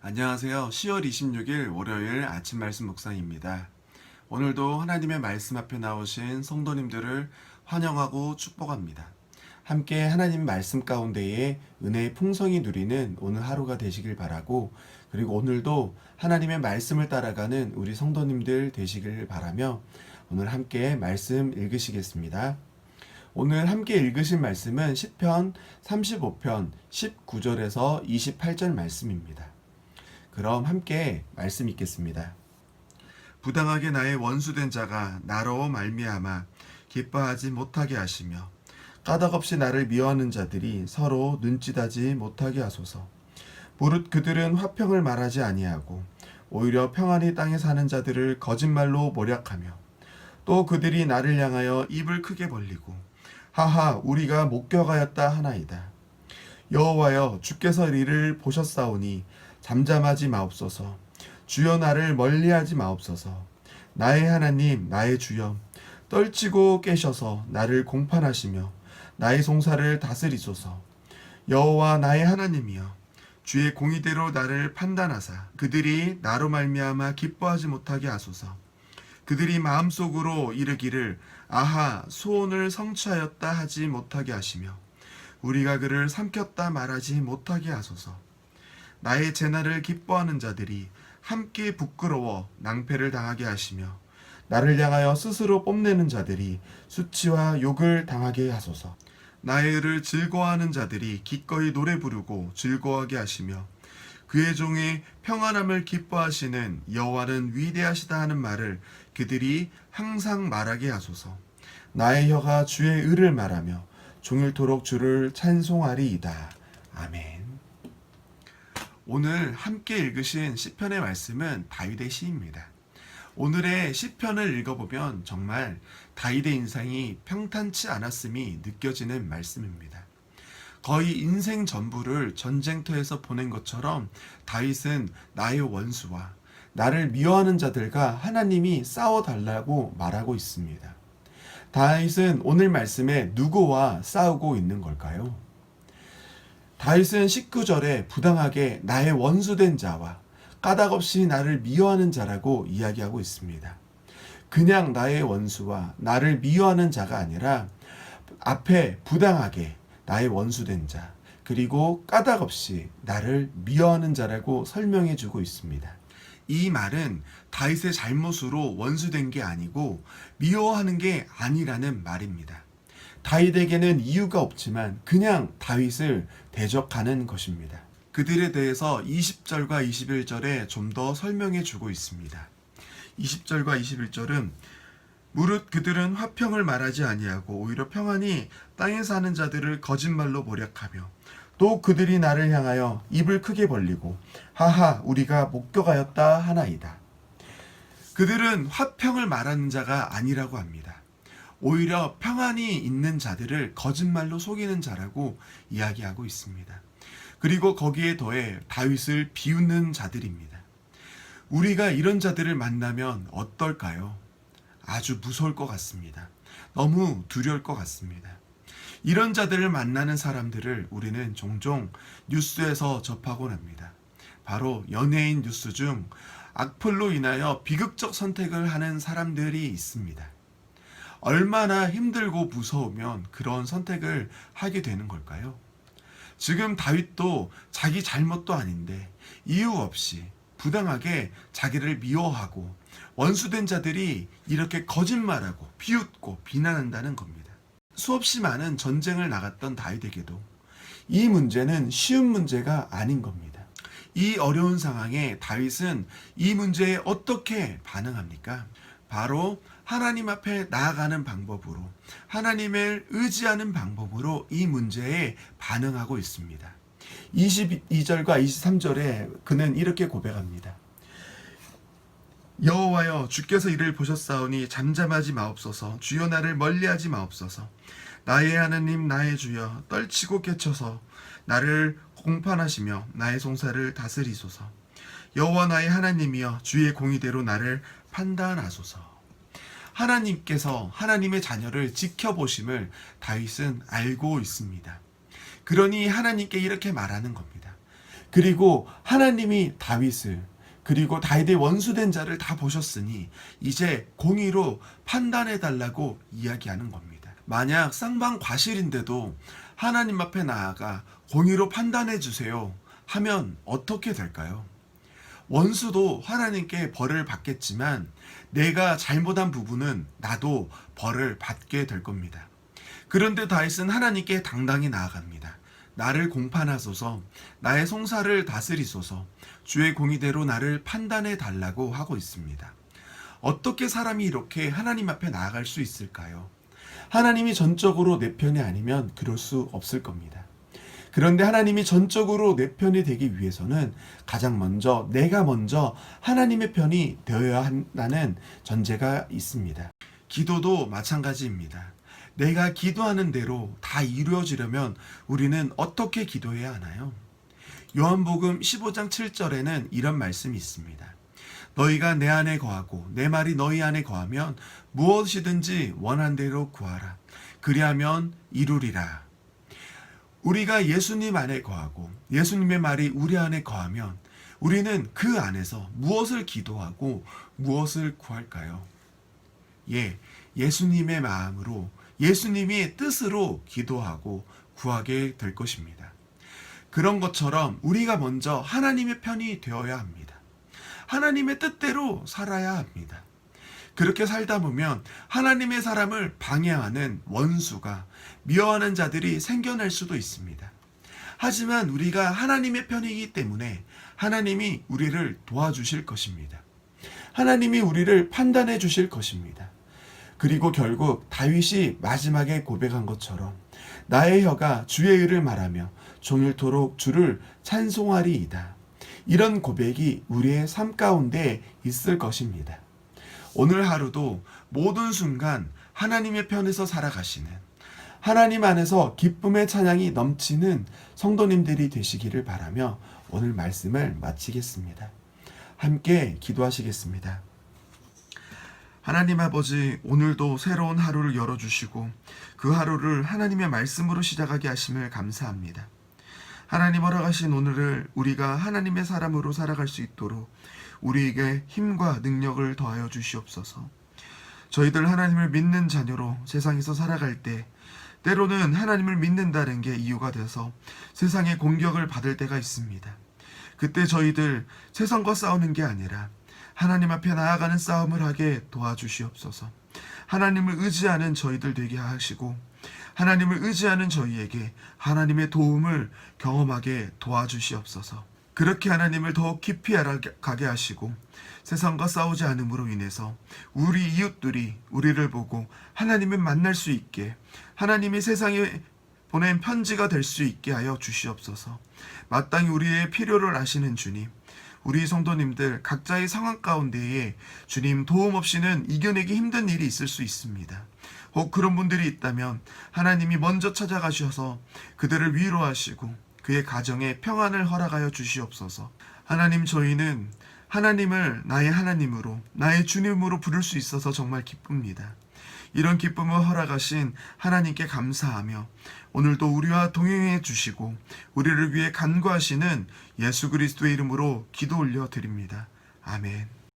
안녕하세요. 10월 26일 월요일 아침 말씀 묵상입니다. 오늘도 하나님의 말씀 앞에 나오신 성도님들을 환영하고 축복합니다. 함께 하나님 말씀 가운데에 은혜의 풍성이 누리는 오늘 하루가 되시길 바라고, 그리고 오늘도 하나님의 말씀을 따라가는 우리 성도님들 되시길 바라며 오늘 함께 말씀 읽으시겠습니다. 오늘 함께 읽으신 말씀은 시편 35편 19절에서 28절 말씀입니다. 그럼 함께 말씀 읽겠습니다. 부당하게 나의 원수된 자가 나로 말미암아 기뻐하지 못하게 하시며 까닭없이 나를 미워하는 자들이 서로 눈짓하지 못하게 하소서. 무릇 그들은 화평을 말하지 아니하고 오히려 평안히 땅에 사는 자들을 거짓말로 모략하며 또 그들이 나를 향하여 입을 크게 벌리고 하하 우리가 목격하였다 하나이다. 여호와여 주께서 이를 보셨사오니 잠잠하지 마옵소서. 주여 나를 멀리하지 마옵소서. 나의 하나님 나의 주여 떨치고 깨셔서 나를 공판하시며 나의 송사를 다스리소서. 여호와 나의 하나님이여 주의 공의대로 나를 판단하사 그들이 나로 말미암아 기뻐하지 못하게 하소서. 그들이 마음속으로 이르기를 아하 소원을 성취하였다 하지 못하게 하시며 우리가 그를 삼켰다 말하지 못하게 하소서. 나의 재난을 기뻐하는 자들이 함께 부끄러워 낭패를 당하게 하시며 나를 향하여 스스로 뽐내는 자들이 수치와 욕을 당하게 하소서. 나의 의를 즐거워하는 자들이 기꺼이 노래 부르고 즐거워하게 하시며 그의 종의 평안함을 기뻐하시는 여호와는 위대하시다 하는 말을 그들이 항상 말하게 하소서. 나의 혀가 주의 의를 말하며 종일토록 주를 찬송하리이다. 아멘. 오늘 함께 읽으신 시편의 말씀은 다윗의 시입니다. 오늘의 시편을 읽어보면 정말 다윗의 인생이 평탄치 않았음이 느껴지는 말씀입니다. 거의 인생 전부를 전쟁터에서 보낸 것처럼 다윗은 나의 원수와 나를 미워하는 자들과 하나님이 싸워달라고 말하고 있습니다. 다윗은 오늘 말씀에 누구와 싸우고 있는 걸까요? 다윗은 19절에 부당하게 나의 원수된 자와 까닭없이 나를 미워하는 자라고 이야기하고 있습니다. 그냥 나의 원수와 나를 미워하는 자가 아니라 앞에 부당하게 나의 원수된 자, 그리고 까닭없이 나를 미워하는 자라고 설명해 주고 있습니다. 이 말은 다윗의 잘못으로 원수된 게 아니고 미워하는 게 아니라는 말입니다. 다윗에게는 이유가 없지만 그냥 다윗을 대적하는 것입니다. 그들에 대해서 20절과 21절에 좀 더 설명해 주고 있습니다. 20절과 21절은 무릇 그들은 화평을 말하지 아니하고 오히려 평안히 땅에 사는 자들을 거짓말로 모략하며 또 그들이 나를 향하여 입을 크게 벌리고 하하 우리가 목격하였다 하나이다. 그들은 화평을 말하는 자가 아니라고 합니다. 오히려 평안히 있는 자들을 거짓말로 속이는 자라고 이야기하고 있습니다. 그리고 거기에 더해 다윗을 비웃는 자들입니다. 우리가 이런 자들을 만나면 어떨까요? 아주 무서울 것 같습니다. 너무 두려울 것 같습니다. 이런 자들을 만나는 사람들을 우리는 종종 뉴스에서 접하곤 합니다. 바로 연예인 뉴스 중 악플로 인하여 비극적 선택을 하는 사람들이 있습니다. 얼마나 힘들고 무서우면 그런 선택을 하게 되는 걸까요? 지금 다윗도 자기 잘못도 아닌데 이유 없이 부당하게 자기를 미워하고 원수된 자들이 이렇게 거짓말하고 비웃고 비난한다는 겁니다. 수없이 많은 전쟁을 나갔던 다윗에게도 이 문제는 쉬운 문제가 아닌 겁니다. 이 어려운 상황에 다윗은 이 문제에 어떻게 반응합니까? 바로 하나님 앞에 나아가는 방법으로, 하나님을 의지하는 방법으로 이 문제에 반응하고 있습니다. 22절과 23절에 그는 이렇게 고백합니다. 여호와여 주께서 이를 보셨사오니 잠잠하지 마옵소서. 주여 나를 멀리하지 마옵소서. 나의 하나님 나의 주여 떨치고 깨쳐서 나를 공판하시며 나의 송사를 다스리소서. 여호와 나의 하나님이여 주의 공의대로 나를 판단하소서. 하나님께서 하나님의 자녀를 지켜보심을 다윗은 알고 있습니다. 그러니 하나님께 이렇게 말하는 겁니다. 그리고 하나님이 다윗을 그리고 다윗의 원수된 자를 다 보셨으니 이제 공의로 판단해 달라고 이야기하는 겁니다. 만약 쌍방 과실인데도 하나님 앞에 나아가 공의로 판단해 주세요 하면 어떻게 될까요? 원수도 하나님께 벌을 받겠지만 내가 잘못한 부분은 나도 벌을 받게 될 겁니다. 그런데 다윗은 하나님께 당당히 나아갑니다. 나를 공판하소서, 나의 송사를 다스리소서, 주의 공의대로 나를 판단해 달라고 하고 있습니다. 어떻게 사람이 이렇게 하나님 앞에 나아갈 수 있을까요? 하나님이 전적으로 내 편이 아니면 그럴 수 없을 겁니다. 그런데 하나님이 전적으로 내 편이 되기 위해서는 가장 먼저 내가 먼저 하나님의 편이 되어야 한다는 전제가 있습니다. 기도도 마찬가지입니다. 내가 기도하는 대로 다 이루어지려면 우리는 어떻게 기도해야 하나요? 요한복음 15장 7절에는 이런 말씀이 있습니다. 너희가 내 안에 거하고 내 말이 너희 안에 거하면 무엇이든지 원한 대로 구하라. 그리하면 이루리라. 우리가 예수님 안에 거하고 예수님의 말이 우리 안에 거하면 우리는 그 안에서 무엇을 기도하고 무엇을 구할까요? 예수님의 마음으로 예수님의 뜻으로 기도하고 구하게 될 것입니다. 그런 것처럼 우리가 먼저 하나님의 편이 되어야 합니다. 하나님의 뜻대로 살아야 합니다. 그렇게 살다 보면 하나님의 사람을 방해하는 원수가 미워하는 자들이 생겨날 수도 있습니다. 하지만 우리가 하나님의 편이기 때문에 하나님이 우리를 도와주실 것입니다. 하나님이 우리를 판단해 주실 것입니다. 그리고 결국 다윗이 마지막에 고백한 것처럼 나의 혀가 주의 의를 말하며 종일토록 주를 찬송하리이다. 이런 고백이 우리의 삶 가운데 있을 것입니다. 오늘 하루도 모든 순간 하나님의 편에서 살아가시는 하나님 안에서 기쁨의 찬양이 넘치는 성도님들이 되시기를 바라며 오늘 말씀을 마치겠습니다. 함께 기도하시겠습니다. 하나님 아버지, 오늘도 새로운 하루를 열어주시고 그 하루를 하나님의 말씀으로 시작하게 하심을 감사합니다. 하나님 허락하신 오늘을 우리가 하나님의 사람으로 살아갈 수 있도록 우리에게 힘과 능력을 더하여 주시옵소서. 저희들 하나님을 믿는 자녀로 세상에서 살아갈 때 때로는 하나님을 믿는다는 게 이유가 돼서 세상의 공격을 받을 때가 있습니다. 그때 저희들 세상과 싸우는 게 아니라 하나님 앞에 나아가는 싸움을 하게 도와주시옵소서. 하나님을 의지하는 저희들 되게 하시고 하나님을 의지하는 저희에게 하나님의 도움을 경험하게 도와주시옵소서. 그렇게 하나님을 더욱 깊이 알아가게 하시고 세상과 싸우지 않음으로 인해서 우리 이웃들이 우리를 보고 하나님을 만날 수 있게 하나님이 세상에 보낸 편지가 될 수 있게 하여 주시옵소서. 마땅히 우리의 필요를 아시는 주님, 우리 성도님들 각자의 상황 가운데에 주님 도움 없이는 이겨내기 힘든 일이 있을 수 있습니다. 혹 그런 분들이 있다면 하나님이 먼저 찾아가셔서 그들을 위로하시고 그의 가정에 평안을 허락하여 주시옵소서. 하나님, 저희는 하나님을 나의 하나님으로 나의 주님으로 부를 수 있어서 정말 기쁩니다. 이런 기쁨을 허락하신 하나님께 감사하며 오늘도 우리와 동행해 주시고 우리를 위해 간구하시는 예수 그리스도의 이름으로 기도 올려 드립니다. 아멘.